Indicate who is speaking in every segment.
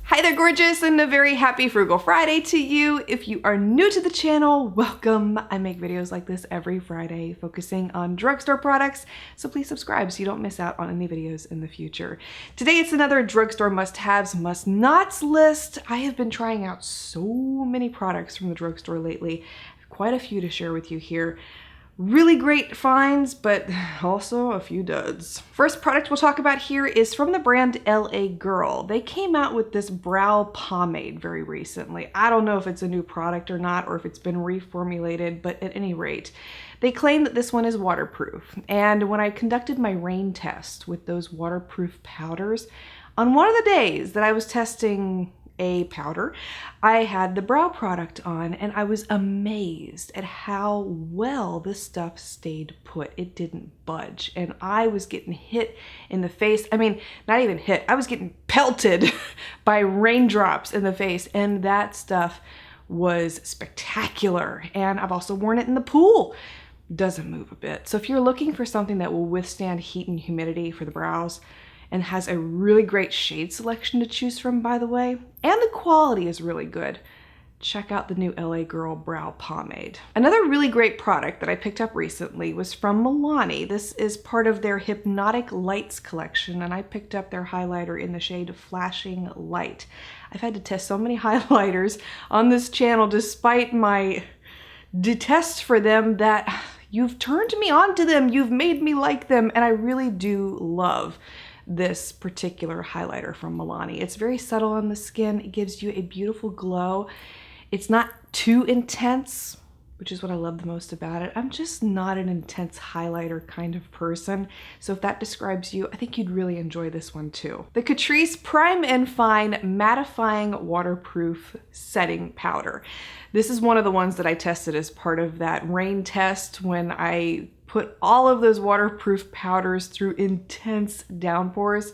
Speaker 1: Hi there, gorgeous, and a very happy Frugal Friday to you. If you are new to the channel, welcome. I make videos like this every Friday focusing on drugstore products, so please subscribe so you don't miss out on any videos in the future. Today it's another drugstore must-haves, must-nots list. I have been trying out so many products from the drugstore lately. I have quite a few to share with you here. Really great finds, but also a few duds. First product we'll talk about here is from the brand LA Girl. They came out with this brow pomade very recently. I don't know if it's a new product or not, or if it's been reformulated, but at any rate, they claim that this one is waterproof. And when I conducted my rain test with those waterproof powders, on one of the days that I was testing a powder, I had the brow product on and I was amazed at how well this stuff stayed put. It didn't budge and I was getting hit in the face. I mean, not even hit, I was getting pelted by raindrops in the face, and that stuff was spectacular. And I've also worn it in the pool. Doesn't move a bit. So if you're looking for something that will withstand heat and humidity for the brows, and has a really great shade selection to choose from, by the way, and the quality is really good, check out the new LA Girl Brow Pomade. Another really great product that I picked up recently was from Milani. This is part of their Hypnotic Lights collection, and I picked up their highlighter in the shade Flashing Light. I've had to test so many highlighters on this channel despite my detest for them that you've turned me on to them, you've made me like them, and I really do love this particular highlighter from Milani. It's very subtle on the skin. It gives you a beautiful glow. It's not too intense, which is what I love the most about it. I'm just not an intense highlighter kind of person. So if that describes you, I think you'd really enjoy this one too. The CATRICE Prime and Fine Mattifying Waterproof Setting Powder. This is one of the ones that I tested as part of that rain test when I put all of those waterproof powders through intense downpours.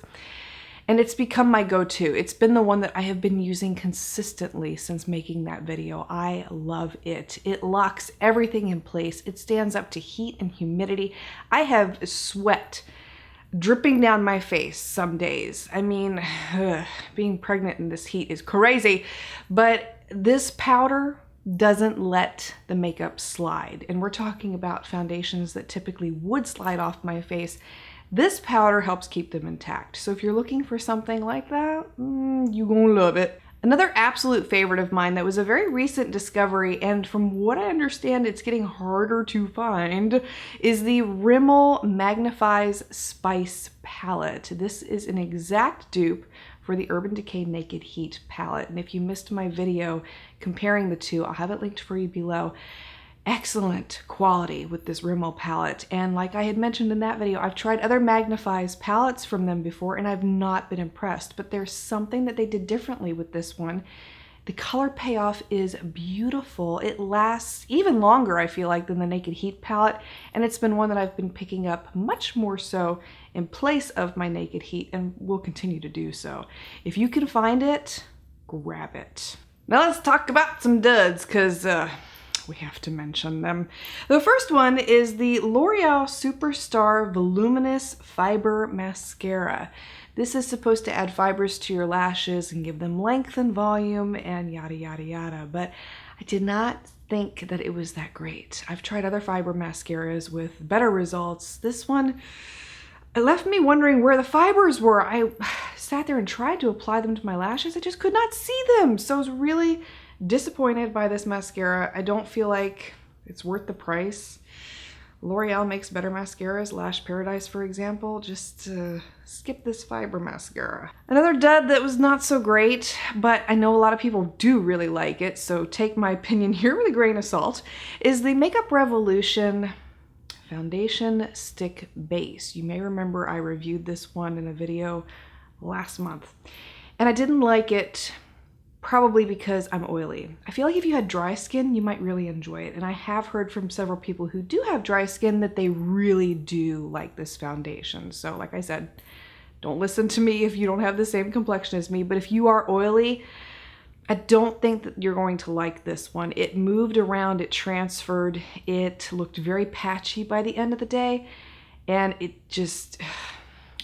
Speaker 1: And it's become my go-to. It's been the one that I have been using consistently since making that video. I love it. It locks everything in place. It stands up to heat and humidity. I have sweat dripping down my face some days. I mean, being pregnant in this heat is crazy, but this powder doesn't let the makeup slide. And we're talking about foundations that typically would slide off my face. This powder helps keep them intact. So if you're looking for something like that, you're gonna love it. Another absolute favorite of mine that was a very recent discovery, and from what I understand it's getting harder to find, is the Rimmel Magnifies Spice palette. This is an exact dupe for the Urban Decay Naked Heat palette. And if you missed my video comparing the two, I'll have it linked for you below. Excellent quality with this Rimmel palette. And like I had mentioned in that video, I've tried other Magnifies palettes from them before and I've not been impressed, but there's something that they did differently with this one. The color payoff is beautiful. It lasts even longer, I feel like, than the Naked Heat palette, and it's been one that I've been picking up much more so in place of my Naked Heat and will continue to do so. If you can find it, grab it. Now let's talk about some duds, because we have to mention them. The first one is the L'Oreal Superstar Voluminous Fiber Mascara. This is supposed to add fibers to your lashes and give them length and volume and yada yada yada, but I did not think that it was that great. I've tried other fiber mascaras with better results. This one, it left me wondering where the fibers were. I sat there and tried to apply them to my lashes. I just could not see them. So I was really disappointed by this mascara. I don't feel like it's worth the price. L'Oreal makes better mascaras, Lash Paradise for example. Just skip this fiber mascara. Another dud that was not so great, but I know a lot of people do really like it, so take my opinion here with a grain of salt, is the Makeup Revolution Foundation Stick Base. You may remember I reviewed this one in a video last month, and I didn't like it probably because I'm oily. I feel like if you had dry skin, you might really enjoy it. And I have heard from several people who do have dry skin that they really do like this foundation. So like I said, don't listen to me if you don't have the same complexion as me, but if you are oily, I don't think that you're going to like this one. It moved around, it transferred, it looked very patchy by the end of the day. and it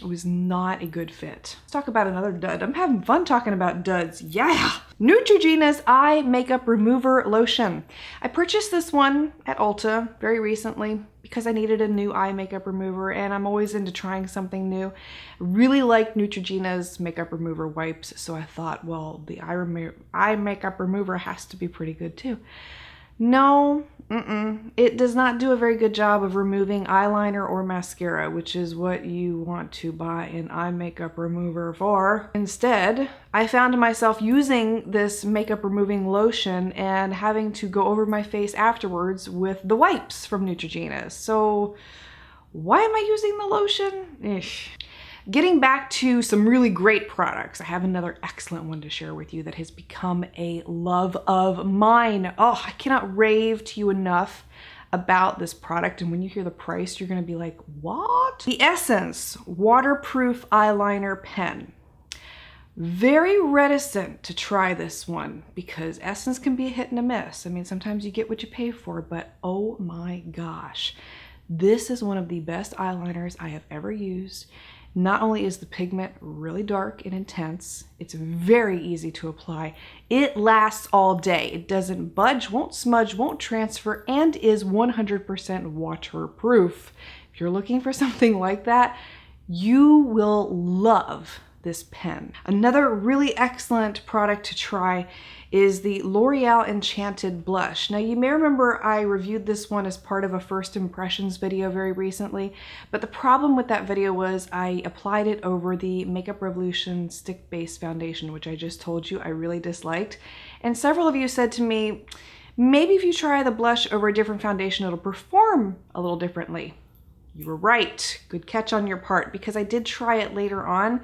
Speaker 1: was not a good fit. Let's talk about another dud. I'm having fun talking about duds. Yeah! Neutrogena's Eye Makeup Remover Lotion. I purchased this one at Ulta very recently because I needed a new eye makeup remover, and I'm always into trying something new. Really like Neutrogena's makeup remover wipes, so I thought, well, the eye makeup remover has to be pretty good too. No, it does not do a very good job of removing eyeliner or mascara, which is what you want to buy an eye makeup remover for. Instead, I found myself using this makeup removing lotion and having to go over my face afterwards with the wipes from Neutrogena. So why am I using the lotion? Ish. Getting back to some really great products, I have another excellent one to share with you that has become a love of mine. Oh, I cannot rave to you enough about this product, and when you hear the price, you're gonna be like, what? The Essence Waterproof Eyeliner Pen. Very reticent to try this one because Essence can be a hit and a miss. I mean, sometimes you get what you pay for, but oh my gosh. This is one of the best eyeliners I have ever used. Not only is the pigment really dark and intense, it's very easy to apply. It lasts all day. It doesn't budge, won't smudge, won't transfer, and is 100% waterproof. If you're looking for something like that, you will love this pen. Another really excellent product to try is the L'Oreal Enchanted Blush. Now, you may remember I reviewed this one as part of a first impressions video very recently, but the problem with that video was I applied it over the Makeup Revolution stick-based foundation, which I just told you I really disliked. And several of you said to me, maybe if you try the blush over a different foundation, it'll perform a little differently. You were right. Good catch on your part, because I did try it later on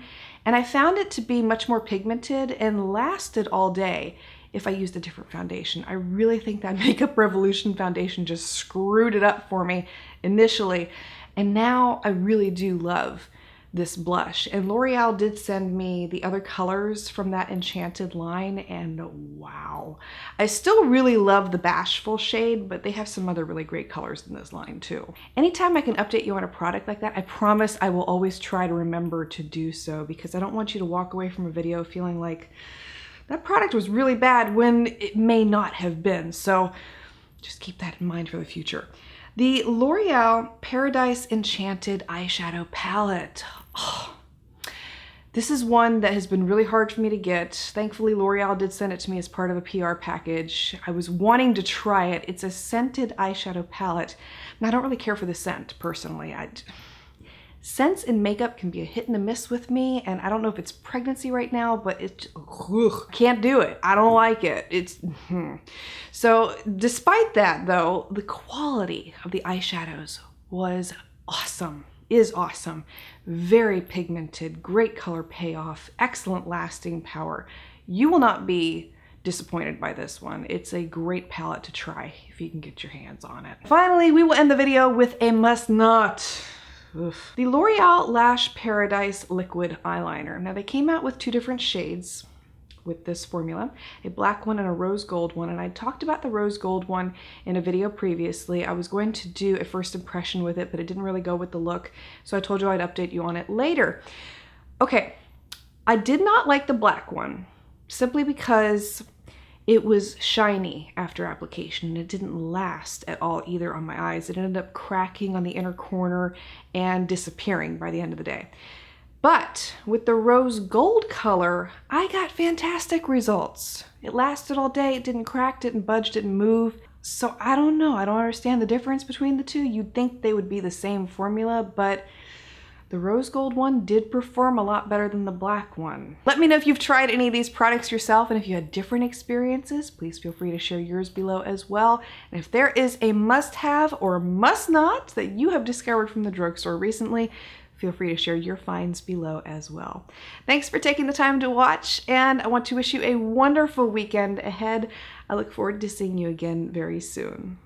Speaker 1: and I found it to be much more pigmented and lasted all day if I used a different foundation. I really think that Makeup Revolution foundation just screwed it up for me initially, and now I really do love this blush. And L'Oreal did send me the other colors from that Enchanted line, and wow. I still really love the Bashful shade, but they have some other really great colors in this line too. Anytime I can update you on a product like that, I promise I will always try to remember to do so, because I don't want you to walk away from a video feeling like that product was really bad when it may not have been. So just keep that in mind for the future. The L'Oreal Paradise Enchanted Eyeshadow Palette. Oh, this is one that has been really hard for me to get. Thankfully, L'Oreal did send it to me as part of a PR package. I was wanting to try it. It's a scented eyeshadow palette. And I don't really care for the scent, personally. Scents in makeup can be a hit and a miss with me, and I don't know if it's pregnancy right now, but it can't do it. I don't like it. So despite that though, the quality of the eyeshadows was awesome, is awesome. Very pigmented, great color payoff, excellent lasting power. You will not be disappointed by this one. It's a great palette to try if you can get your hands on it. Finally, we will end the video with a must not. Oof. The L'Oreal Lash Paradise Liquid Eyeliner. Now, they came out with two different shades with this formula, a black one and a rose gold one, and I talked about the rose gold one in a video previously. I was going to do a first impression with it, but it didn't really go with the look, so I told you I'd update you on it later. Okay, I did not like the black one, simply because it was shiny after application and it didn't last at all either on my eyes. It ended up cracking on the inner corner and disappearing by the end of the day. But with the rose gold color, I got fantastic results. It lasted all day, it didn't crack, didn't budge, didn't move. So I don't know, I don't understand the difference between the two. You'd think they would be the same formula, but the rose gold one did perform a lot better than the black one. Let me know if you've tried any of these products yourself, and if you had different experiences, please feel free to share yours below as well. And if there is a must-have or must-not that you have discovered from the drugstore recently, feel free to share your finds below as well. Thanks for taking the time to watch, and I want to wish you a wonderful weekend ahead. I look forward to seeing you again very soon.